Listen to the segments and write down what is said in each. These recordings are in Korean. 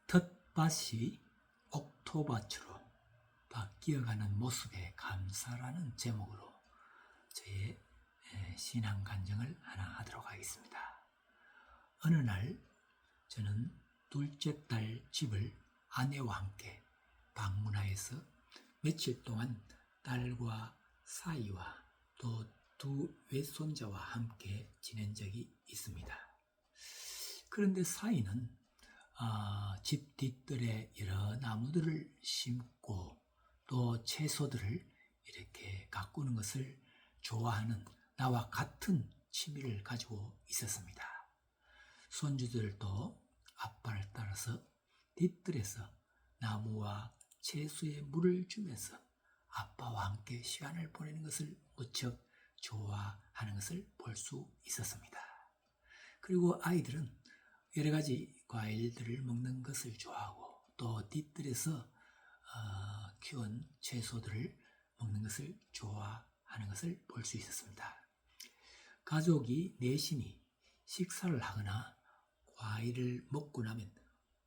텃밭이 옥토밭으로 바뀌어가는 모습에 감사라는 제목으로 저의 신앙 간증을 하나 하도록 하겠습니다. 어느 날 저는 둘째 딸 집을 아내와 함께 방문하여서 며칠 동안 딸과 사이와 또 두 외손자와 함께 지낸 적이 있습니다. 그런데 사이는 집 뒤뜰에 여러 나무들을 심고 또 채소들을 이렇게 가꾸는 것을 좋아하는 나와 같은 취미를 가지고 있었습니다. 손주들도 아빠를 따라서 뒤뜰에서 나무와 채소에 물을 주면서 아빠와 함께 시간을 보내는 것을 무척 좋아하는 것을 볼 수 있었습니다. 그리고 아이들은 여러 가지 과일들을 먹는 것을 좋아하고 또 뒤뜰에서 키운 채소들을 먹는 것을 좋아하는 것을 볼 수 있었습니다. 가족이 넷이니 식사를 하거나 과일을 먹고 나면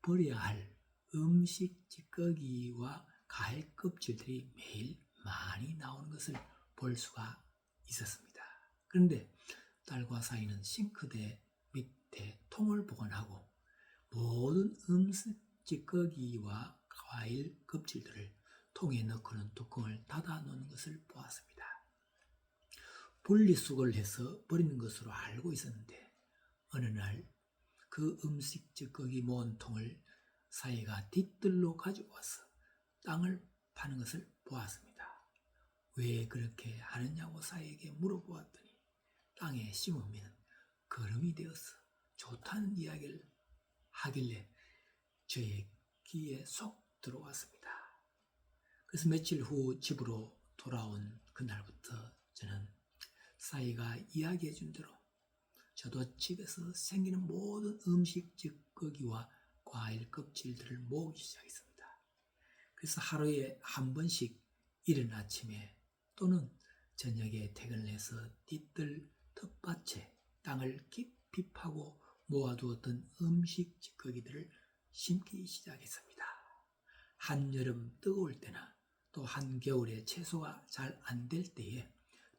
버려야 할 음식 찌꺼기와 과일 껍질들이 매일 많이 나오는 것을 볼 수가 있었습니다. 그런데 딸과 사이는 싱크대 밑에 통을 보관하고 모든 음식 찌꺼기와 과일 껍질들을 통에 넣고는 뚜껑을 닫아 놓는 것을 보았습니다. 분리수거를 해서 버리는 것으로 알고 있었는데 어느 날 그 음식 찌꺼기 모은 통을 사이가 뒤뜰로 가지고 와서 땅을 파는 것을 보았습니다. 왜 그렇게 하느냐고 사이에게 물어보았더니 땅에 심으면 거름이 되어서 좋다는 이야기를 하길래 저의 귀에 쏙 들어왔습니다. 그래서 며칠 후 집으로 돌아온 그날부터 저는 사이가 이야기해 준 대로 저도 집에서 생기는 모든 음식 찌꺼기와 과일 껍질들을 모으기 시작했습니다. 그래서 하루에 한 번씩 이른 아침에 또는 저녁에 퇴근을 해서 뒤뜰 텃밭에 땅을 깊이 파고 모아두었던 음식 찌꺼기들을 심기 시작했습니다. 한여름 뜨거울 때나 또 한겨울에 채소가 잘 안 될 때에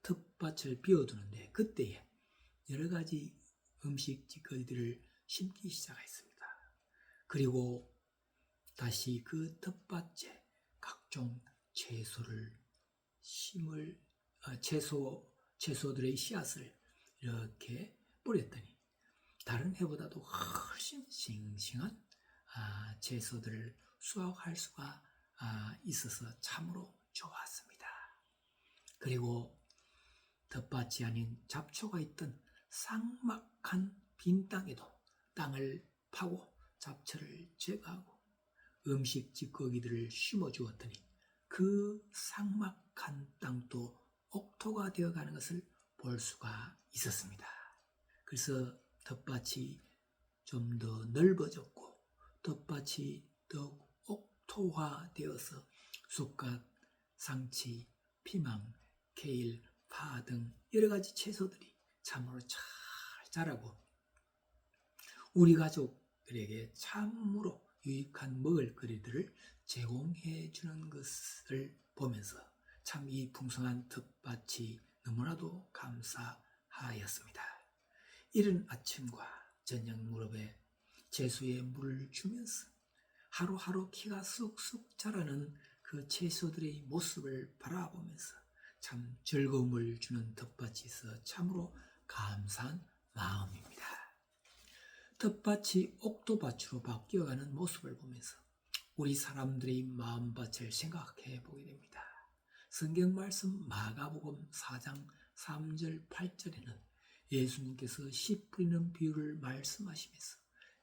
텃밭을 비워두는데 그때에 여러 가지 음식 찌꺼기들을 심기 시작했습니다. 그리고 다시 그 텃밭에 각종 채소를 채소들의 씨앗을 이렇게 뿌렸더니 다른 해보다도 훨씬 싱싱한 채소들을 수확할 수가 있어서 참으로 좋았습니다. 그리고 텃밭이 아닌 잡초가 있던 삭막한 빈 땅에도 땅을 파고 잡초를 제거하고 음식 찌꺼기들을 심어주었더니 그 삭막한 땅도 옥토가 되어가는 것을 볼 수가 있었습니다. 그래서 텃밭이 좀 더 넓어졌고 텃밭이 더욱 옥토화되어서 쑥갓, 상치, 피망, 케일, 파 등 여러 가지 채소들이 참으로 잘 자라고 우리 가족들에게 참으로 유익한 먹을거리들을 제공해 주는 것을 보면서 참 이 풍성한 텃밭이 너무나도 감사하였습니다. 이른 아침과 저녁 무렵에 채소에 물을 주면서 하루하루 키가 쑥쑥 자라는 그 채소들의 모습을 바라보면서 참 즐거움을 주는 텃밭이 있어 참으로 감사한 마음입니다. 텃밭이 옥토밭으로 바뀌어가는 모습을 보면서 우리 사람들의 마음밭을 생각해 보게 됩니다. 성경 말씀 마가복음 4장 3절 8절에는 예수님께서 씨 뿌리는 비유를 말씀하시면서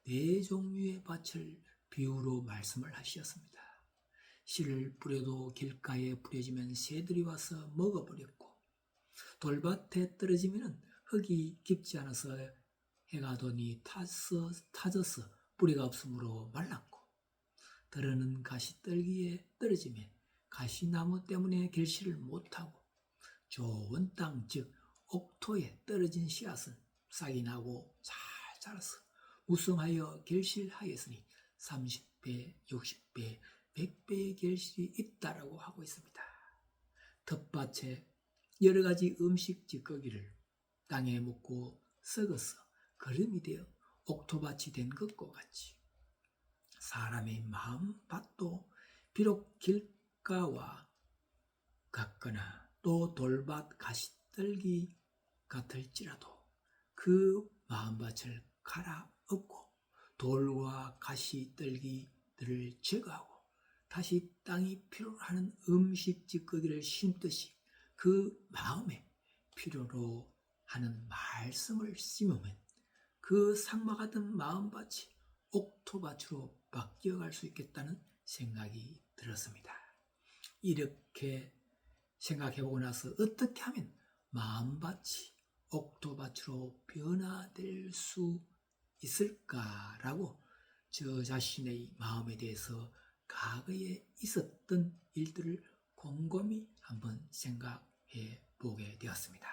네 종류의 밭을 비유로 말씀을 하셨습니다. 씨를 뿌려도 길가에 뿌려지면 새들이 와서 먹어버렸고 돌밭에 떨어지면 흙이 깊지 않아서 해가 더니 타져서 뿌리가 없으므로 말랐고 더러는 가시떨기에 떨어지면 가시나무 때문에 결실을 못하고 좋은 땅 즉 옥토에 떨어진 씨앗은 싹이 나고 잘 자라서 무성하여 결실하였으니 30배 40배, 60배, 100배의 결실이 있다라고 하고 있습니다. 텃밭에 여러 가지 음식 찌꺼기를 땅에 묻고 썩어서 거름이 되어 옥토밭이 된 것과 같이 사람의 마음밭도 비록 길가와 같거나 또 돌밭 가시떨기 같을지라도 그 마음밭을 갈아엎고 돌과 가시떨기들을 제거하고 다시 땅이 필요로 하는 음식 찌꺼기를 심듯이 그 마음에 필요로 하는 말씀을 심으면 그 상마 같은 마음밭이 옥토밭으로 바뀌어갈 수 있겠다는 생각이 들었습니다. 이렇게 생각해보고 나서 어떻게 하면 마음밭이 옥토밭으로 변화될 수 있을까라고 저 자신의 마음에 대해서 과거에 있었던 일들을 곰곰이 한번 생각해 보게 되었습니다.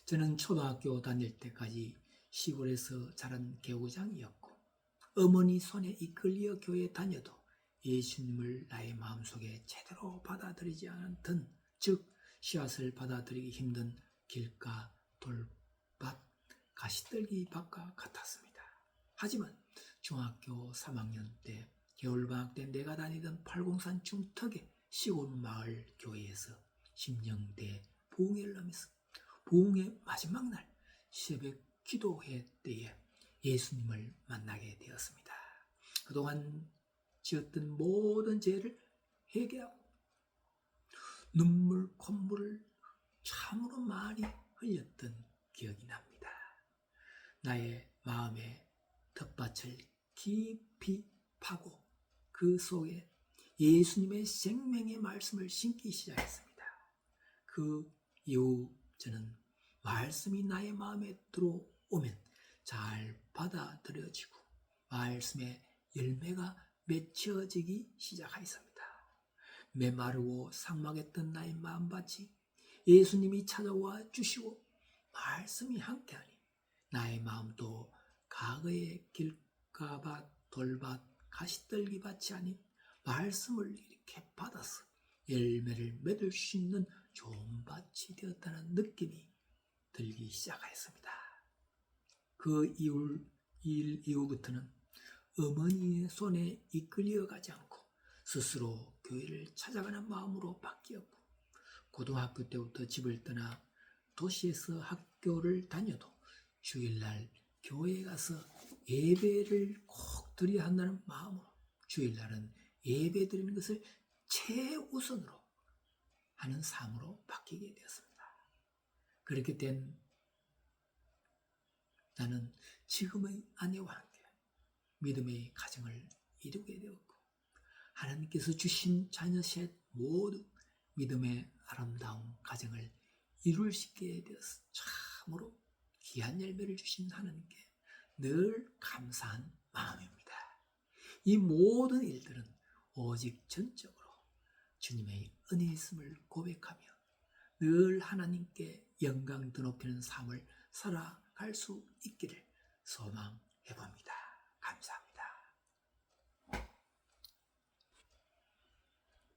저는 초등학교 다닐 때까지 시골에서 자란 개구장이었고 어머니 손에 이끌려 교회에 다녀도 예수님을 나의 마음속에 제대로 받아들이지 않던, 즉 씨앗을 받아들이기 힘든 길가, 돌밭, 가시떨기 밭과 같았습니다. 하지만 중학교 3학년 때 겨울방학 때 내가 다니던 팔공산 중턱의 시골 마을 교회에서 심령대 부흥회를 하면서 부흥회 마지막 날 새벽 기도회 때에 예수님을 만나게 되었습니다. 그동안 지었던 모든 죄를 회개하고 눈물, 콧물을 참으로 많이 흘렸던 기억이 납니다. 나의 마음의 텃밭을 깊이 파고 그 속에 예수님의 생명의 말씀을 심기 시작했습니다. 그 이후 저는 말씀이 나의 마음에 들어오면 잘 받아들여지고 말씀의 열매가 맺혀지기 시작하였습니다. 메마르고 삭막했던 나의 마음밭이 예수님이 찾아와 주시고 말씀이 함께하니 나의 마음도 과거의 길가밭, 돌밭, 가시떨기밭이 아닌 말씀을 이렇게 받아서 열매를 맺을 수 있는 좋은 밭이 되었다는 느낌이 들기 시작하였습니다. 그 이후부터는 어머니의 손에 이끌려가지 않고 스스로 교회를 찾아가는 마음으로 바뀌었고 고등학교 때부터 집을 떠나 도시에서 학교를 다녀도 주일날 교회에 가서 예배를 꼭 드려야 한다는 마음으로 주일날은 예배 드리는 것을 최우선으로 하는 삶으로 바뀌게 되었습니다. 그렇게 된 나는 지금의 아내와 함께 믿음의 가정을 이루게 되었고 하나님께서 주신 자녀 셋 모두 믿음의 아름다운 가정을 이룰 수 있게 되어서 참으로 귀한 열매를 주신 하나님께 늘 감사한 마음입니다. 이 모든 일들은 오직 전적으로 주님의 은혜있음을 고백하며 늘 하나님께 영광 드높이는 삶을 살아갈 수 있기를 소망해봅니다. 감사합니다.